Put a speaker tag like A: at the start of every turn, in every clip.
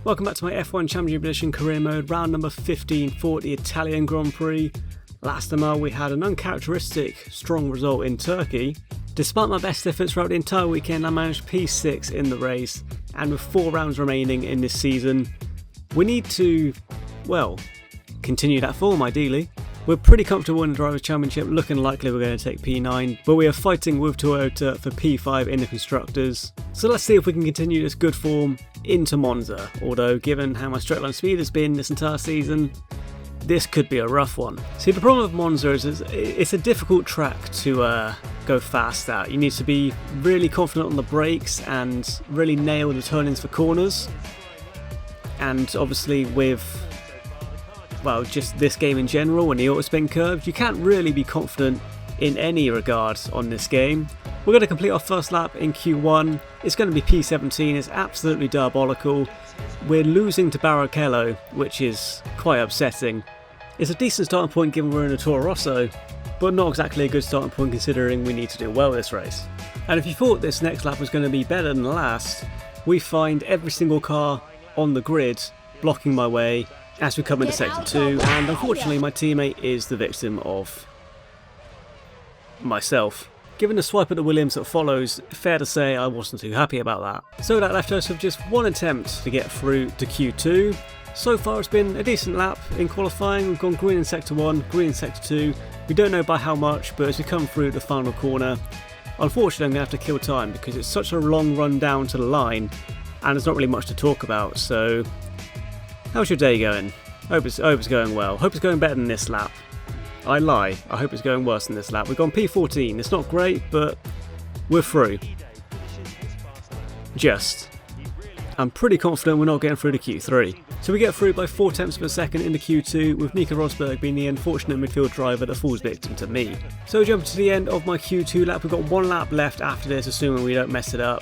A: Welcome back to my F1 Championship Edition career mode, round number 15 for the Italian Grand Prix. Last time we had an uncharacteristic strong result in Turkey. Despite my best efforts throughout the entire weekend, I managed P6 in the race, and with 4 rounds remaining in this season, we need to, well, continue that form ideally. We're pretty comfortable in the Drivers' Championship, looking likely we're going to take P9, but we are fighting with Toyota for P5 in the Constructors. So let's see if we can continue this good form into Monza, although given how my straight line speed has been this entire season, this could be a rough one. See, the problem with Monza is it's a difficult track to go fast at. You need to be really confident on the brakes and really nail the turn-ins for corners. And obviously with, well, just this game in general and the auto spin curves, you can't really be confident in any regard on this game. We're going to complete our first lap in Q1. It's going to be P17. It's absolutely diabolical. We're losing to Barrichello, which is quite upsetting. It's a decent starting point given we're in a Toro Rosso, but not exactly a good starting point considering we need to do well this race. And if you thought this next lap was going to be better than the last, we find every single car on the grid blocking my way as we come into Sector 2, and unfortunately my teammate is the victim of myself. Given the swipe at the Williams that follows, fair to say I wasn't too happy about that. So that left us with just one attempt to get through to Q2. So far it's been a decent lap in qualifying. We've gone green in Sector 1, green in Sector 2. We don't know by how much, but as we come through the final corner, unfortunately I'm going to have to kill time because it's such a long run down to the line and there's not really much to talk about. So how's your day going? Hope it's going well. Hope it's going better than this lap. I lie, I hope it's going worse than this lap. We've gone P14, it's not great, but we're through. Just. I'm pretty confident we're not getting through to Q3. So we get through by 4 tenths of a second into Q2, with Nico Rosberg being the unfortunate midfield driver that falls victim to me. So jumping to the end of my Q2 lap, we've got 1 lap left after this, assuming we don't mess it up.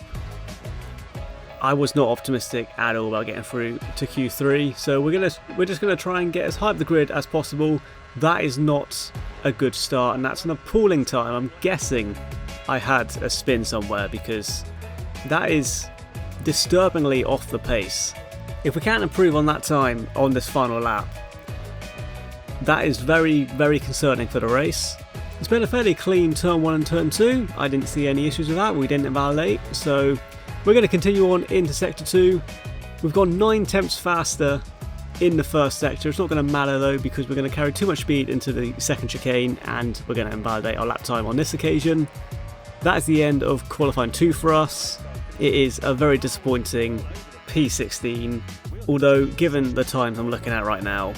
A: I was not optimistic at all about getting through to Q3, so we're just gonna try and get as high up the grid as possible. That is not a good start, and that's an appalling time. I'm guessing I had a spin somewhere because that is disturbingly off the pace. If we can't improve on that time on this final lap, that is very, very concerning for the race. It's been a fairly clean turn 1 and turn 2. I didn't see any issues with that. We didn't invalidate, so we're going to continue on into Sector 2. We've gone 9 tenths faster in the first sector. It's not going to matter though because we're going to carry too much speed into the second chicane and we're going to invalidate our lap time on this occasion. That is the end of qualifying 2 for us. It is a very disappointing P16, although given the times I'm looking at right now,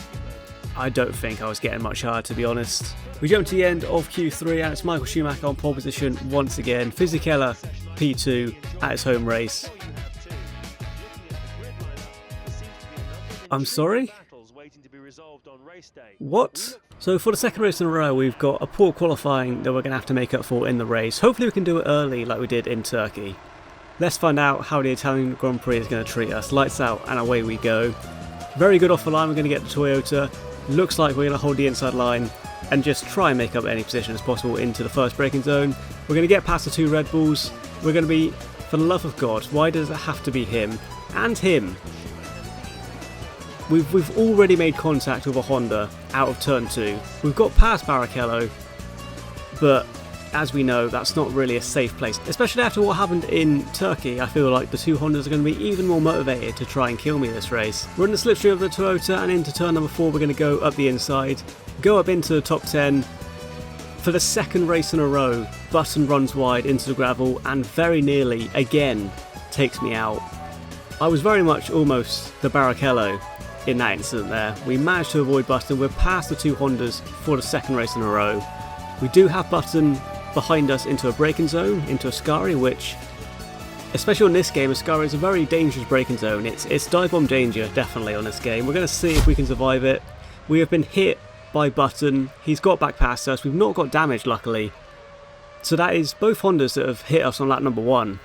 A: I don't think I was getting much higher, to be honest. We jump to the end of Q3 and it's Michael Schumacher on pole position once again. Fisichella P2 at his home race. I'm sorry? What? So for the second race in a row we've got a poor qualifying that we're going to have to make up for in the race. Hopefully we can do it early like we did in Turkey. Let's find out how the Italian Grand Prix is going to treat us. Lights out and away we go. Very good off the line, we're going to get the Toyota. Looks like we're going to hold the inside line and just try and make up any position as possible into the first braking zone. We're going to get past the 2 Red Bulls. We're going to be, for the love of God, why does it have to be him? And him. We've already made contact with a Honda out of turn 2. We've got past Barrichello, but as we know, that's not really a safe place. Especially after what happened in Turkey, I feel like the 2 Hondas are going to be even more motivated to try and kill me this race. We're in the slipstream of the Toyota and into turn number 4 we're going to go up the inside, go up into the top 10. For the second race in a row, Button runs wide into the gravel and very nearly, again, takes me out. I was very much almost the Barrichello in that incident there. We managed to avoid Button. We're past the 2 Hondas for the second race in a row. We do have Button behind us into a braking zone, into Ascari, which, especially on this game, Ascari is a very dangerous braking zone. It's dive bomb danger, definitely, on this game. We're going to see if we can survive it. We have been hit by Button. He's got back past us. We've not got damage, luckily. So that is both Hondas that have hit us on lap number 1.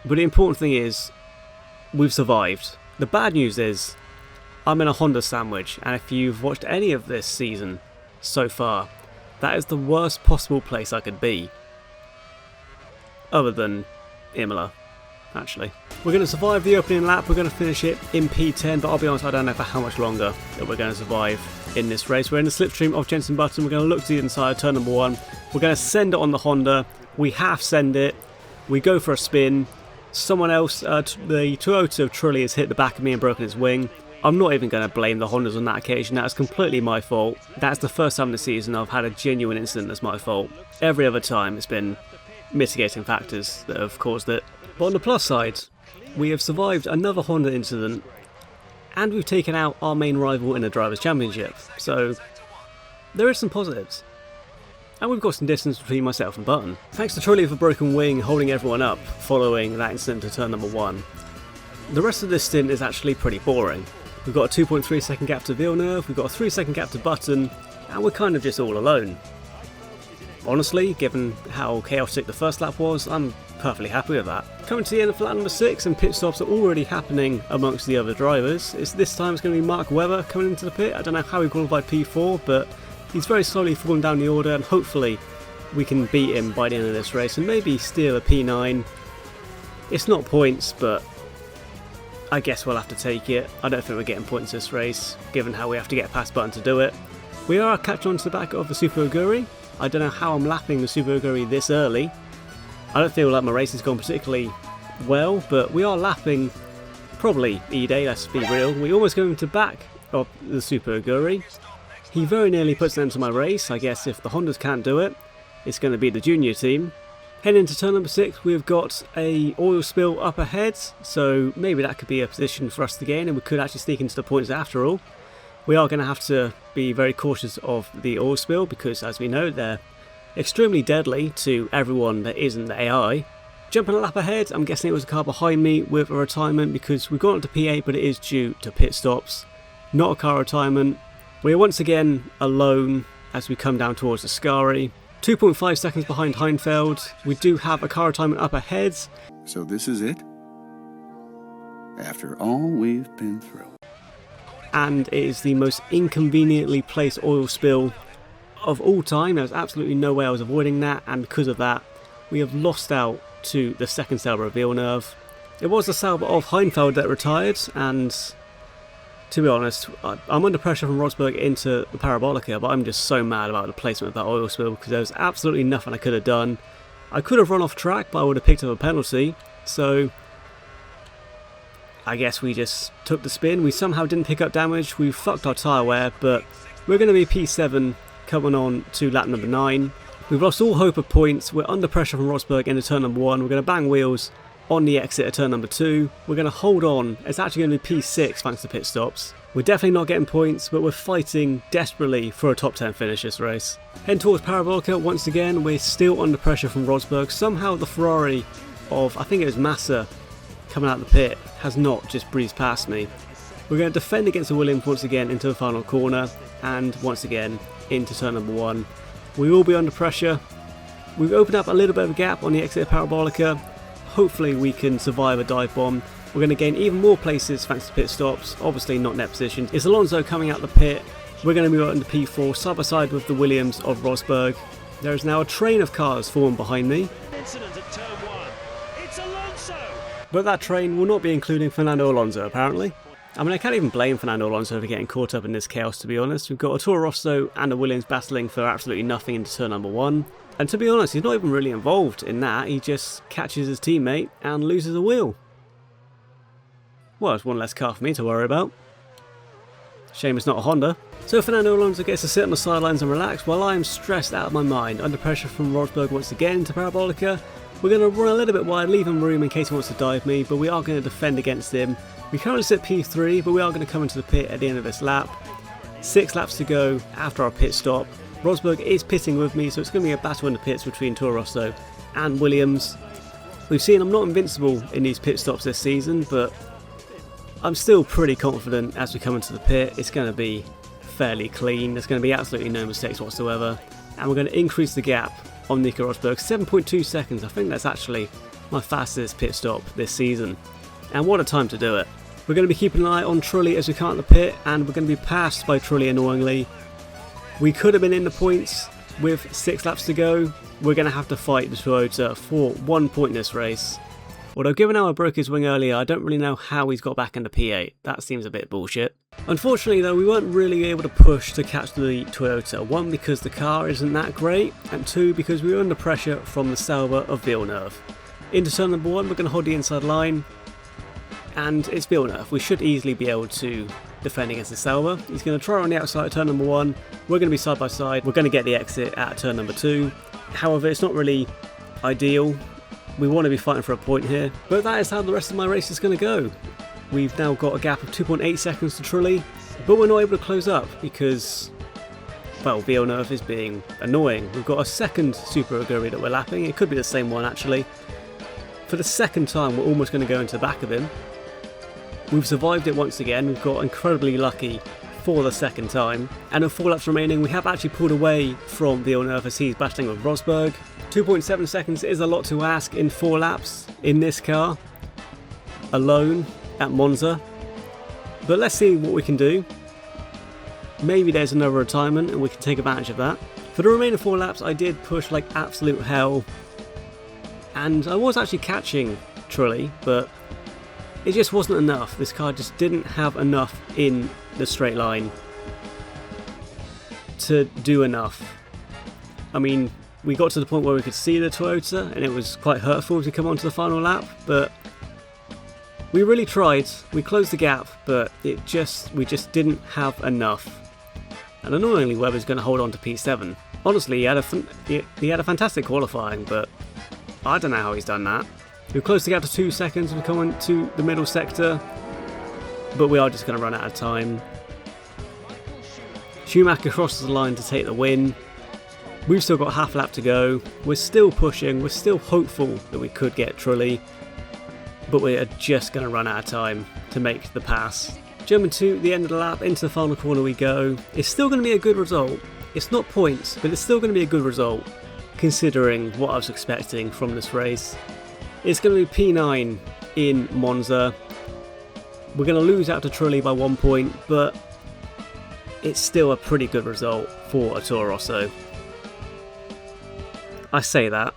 A: But the important thing is, we've survived. The bad news is, I'm in a Honda sandwich, and if you've watched any of this season so far, that is the worst possible place I could be. Other than Imola. actually. We're going to survive the opening lap, we're going to finish it in P10, but I'll be honest, I don't know for how much longer that we're going to survive in this race. We're in the slipstream of Jenson Button, we're going to look to the inside, turn number 1, we're going to send it on the Honda, we half send it, we go for a spin, someone else, the Toyota of Trulli has hit the back of me and broken its wing. I'm not even going to blame the Hondas on that occasion, that is completely my fault. That's the first time this season I've had a genuine incident that's my fault. Every other time it's been mitigating factors that have caused it. But on the plus side, we have survived another Honda incident and we've taken out our main rival in the Drivers' Championship, so there is some positives. And we've got some distance between myself and Button. Thanks to Trulli for broken wing holding everyone up following that incident to turn number 1. The rest of this stint is actually pretty boring. We've got a 2.3 second gap to Villeneuve, we've got a 3 second gap to Button, and we're kind of just all alone. Honestly, given how chaotic the first lap was, I'm perfectly happy with that. Coming to the end of lap number 6, and pit stops are already happening amongst the other drivers. This time it's going to be Mark Webber coming into the pit. I don't know how he qualified P4, but he's very slowly falling down the order, and hopefully we can beat him by the end of this race and maybe steal a P9. It's not points, but I guess we'll have to take it. I don't think we're getting points this race, given how we have to get past Button to do it. We are catching on to the back of the Super Aguri. I don't know how I'm lapping the Super Aguri this early. I don't feel like my race has gone particularly well, but we are lapping probably E-Day, let's be real. We almost go into back of the Super Aguri. He very nearly puts an end to my race. I guess if the Hondas can't do it, it's going to be the junior team. Heading into turn number 6, we've got a oil spill up ahead, so maybe that could be a position for us to gain and we could actually sneak into the points after all. We are going to have to be very cautious of the oil spill because, as we know, they're extremely deadly to everyone that isn't the AI. Jumping a lap ahead, I'm guessing it was a car behind me with a retirement because we've gone up to P8, but it is due to pit stops, not a car retirement. We are once again alone as we come down towards the Ascari. 2.5 seconds behind Heinfeld. We do have a car retirement up ahead.
B: So this is it? After all we've been through.
A: And it is the most inconveniently placed oil spill of all time. There's absolutely no way I was avoiding that, and because of that, we have lost out to the second Sauber of Villeneuve. It was the Sauber of Heinfeld that retired, and to be honest, I'm under pressure from Rosberg into the Parabolica, but I'm just so mad about the placement of that oil spill because there was absolutely nothing I could have done. I could have run off track, but I would have picked up a penalty, so I guess we just took the spin. We somehow didn't pick up damage, we fucked our tyre wear, but we're going to be P7 coming on to lap number 9. We've lost all hope of points, we're under pressure from Rosberg into turn number 1, we're going to bang wheels on the exit at turn number 2. We're going to hold on. It's actually going to be P6 thanks to pit stops. We're definitely not getting points, but we're fighting desperately for a top 10 finish this race. Heading towards Parabolica once again, we're still under pressure from Rosberg. Somehow the Ferrari of, I think it was Massa, coming out of the pit, has not just breezed past me. We're going to defend against the Williams once again into the final corner, and once again into turn number 1. We will be under pressure. We've opened up a little bit of a gap on the exit of Parabolica. Hopefully we can survive a dive bomb. We're going to gain even more places thanks to pit stops, obviously not net position. It's Alonso coming out the pit. We're going to move out into P4, side by side with the Williams of Rosberg. There is now a train of cars forming behind me.
C: Incident at turn 1. It's Alonso!
A: But that train will not be including Fernando Alonso apparently. I mean, I can't even blame Fernando Alonso for getting caught up in this chaos, to be honest. We've got a Toro Rosso and a Williams battling for absolutely nothing into turn number 1. And to be honest, he's not even really involved in that. He just catches his teammate and loses a wheel. Well, it's one less car for me to worry about. Shame it's not a Honda. So Fernando Alonso gets to sit on the sidelines and relax while I am stressed out of my mind. Under pressure from Rosberg once again into Parabolica. We're going to run a little bit wide, leave him room in case he wants to dive me, but we are going to defend against him. We currently sit P3, but we are going to come into the pit at the end of this lap. 6 laps to go after our pit stop. Rosberg is pitting with me, so it's going to be a battle in the pits between Toro Rosso and Williams. We've seen I'm not invincible in these pit stops this season, but I'm still pretty confident as we come into the pit. It's going to be fairly clean. There's going to be absolutely no mistakes whatsoever. And we're going to increase the gap on Nico Rosberg. 7.2 seconds. I think that's actually my fastest pit stop this season. And what a time to do it. We're going to be keeping an eye on Trulli as we come out of the pit, and we're going to be passed by Trulli annoyingly. We could have been in the points with 6 laps to go. We're going to have to fight the Toyota for 1 point in this race. Although given how I broke his wing earlier, I don't really know how he's got back into P8. That seems a bit bullshit. Unfortunately though, we weren't really able to push to catch the Toyota. 1, because the car isn't that great, and 2, because we were under pressure from the Sauber of Villeneuve. Into turn number 1, we're going to hold the inside line, and it's Villeneuve. We should easily be able to defend against the Sauber. He's going to try on the outside at turn number 1. We're going to be side by side. We're going to get the exit at turn number 2. However, it's not really ideal. We want to be fighting for a point here, but that is how the rest of my race is going to go. We've now got a gap of 2.8 seconds to Trulli, but we're not able to close up because, well, Villeneuve is being annoying. We've got a second Super Aguri that we're lapping. It could be the same one actually. For the second time, we're almost going to go into the back of him. We've survived it once again. We've got incredibly lucky for the second time. And with 4 laps remaining, we have actually pulled away from Villeneuve as he's battling with Rosberg. 2.7 seconds is a lot to ask in 4 laps in this car, alone at Monza. But let's see what we can do. Maybe there's another retirement and we can take advantage of that. For the remaining 4 laps, I did push like absolute hell. And I was actually catching Trulli, but it just wasn't enough. This car just didn't have enough in the straight line to do enough. I mean, we got to the point where we could see the Toyota and it was quite hurtful to come onto the final lap, but we really tried. We closed the gap, but we just didn't have enough. And annoyingly, Webber's going to hold on to P7. Honestly, he had a fantastic qualifying, but I don't know how he's done that. We've closed the gap to 2 seconds. We're coming to the middle sector, but we are just going to run out of time. Schumacher crosses the line to take the win. We've still got half a lap to go. We're still pushing. We're still hopeful that we could get Trulli, but we are just going to run out of time to make the pass. Jumping to the end of the lap, into the final corner we go. It's still going to be a good result. It's not points, but it's still going to be a good result considering what I was expecting from this race. It's going to be P9 in Monza. We're going to lose out to Trulli by 1 point, but it's still a pretty good result for a Toro Rosso. I say that.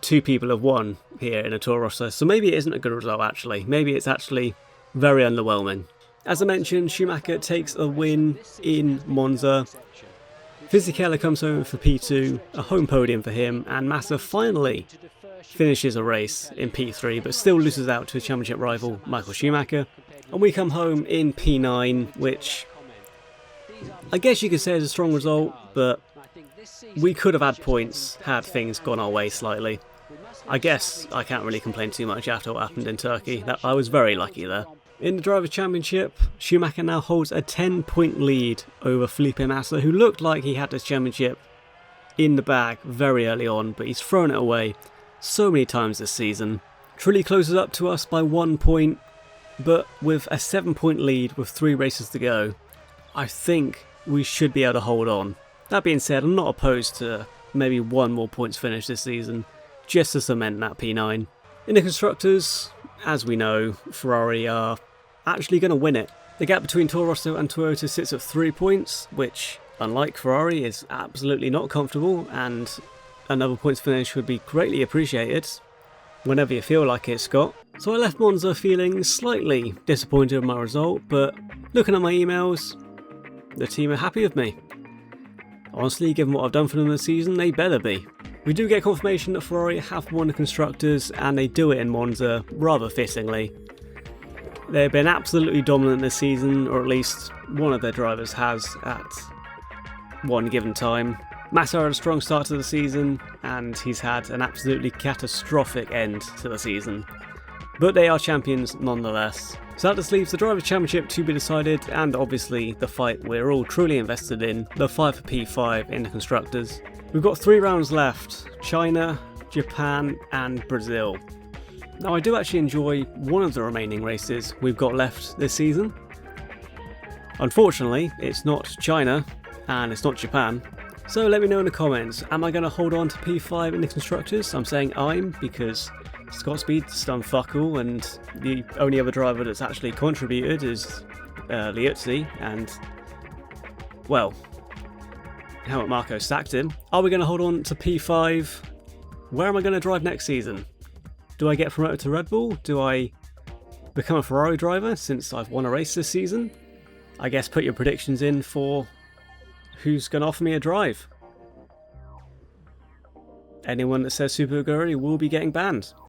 A: 2 people have won here in a Toro Rosso, so maybe it isn't a good result actually. Maybe it's actually very underwhelming. As I mentioned, Schumacher takes a win in Monza. Fisichella comes home for P2, a home podium for him, and Massa finally finishes a race in P3, but still loses out to his championship rival Michael Schumacher. And we come home in P9, which I guess you could say is a strong result, but we could have had points had things gone our way slightly. I guess I can't really complain too much after what happened in Turkey. I was very lucky there. In the Drivers' Championship, Schumacher now holds a 10-point lead over Felipe Massa, who looked like he had this championship in the bag very early on, but he's thrown it away so many times this season. Trulli closes up to us by 1 point, but with a 7-point lead with 3 races to go, I think we should be able to hold on. That being said, I'm not opposed to maybe 1 more points finish this season, just to cement that P9. In the Constructors, as we know, Ferrari are actually going to win it. The gap between Toro Rosso and Toyota sits at 3 points, which, unlike Ferrari, is absolutely not comfortable, and another points finish would be greatly appreciated whenever you feel like it, Scott. So I left Monza feeling slightly disappointed with my result, but looking at my emails, the team are happy with me. Honestly, given what I've done for them this season, they better be. We do get confirmation that Ferrari have won the Constructors, and they do it in Monza rather fittingly. They've been absolutely dominant this season, or at least one of their drivers has at one given time. Massa had a strong start to the season, and he's had an absolutely catastrophic end to the season. But they are champions nonetheless. So that just leaves the Drivers' Championship to be decided, and obviously the fight we're all truly invested in, the fight for P5 in the Constructors. We've got 3 rounds left: China, Japan and Brazil. Now I do actually enjoy one of the remaining races we've got left this season. Unfortunately, it's not China and it's not Japan. So let me know in the comments, am I going to hold on to P5 in the Constructors? I'm saying because Scott Speed's done fuck all, and the only other driver that's actually contributed is Liuzzi, and, well, Helmut Marko sacked him. Are we going to hold on to P5? Where am I going to drive next season? Do I get promoted to Red Bull? Do I become a Ferrari driver since I've won a race this season? I guess put your predictions in for who's going to offer me a drive. Anyone that says Super Guri will be getting banned.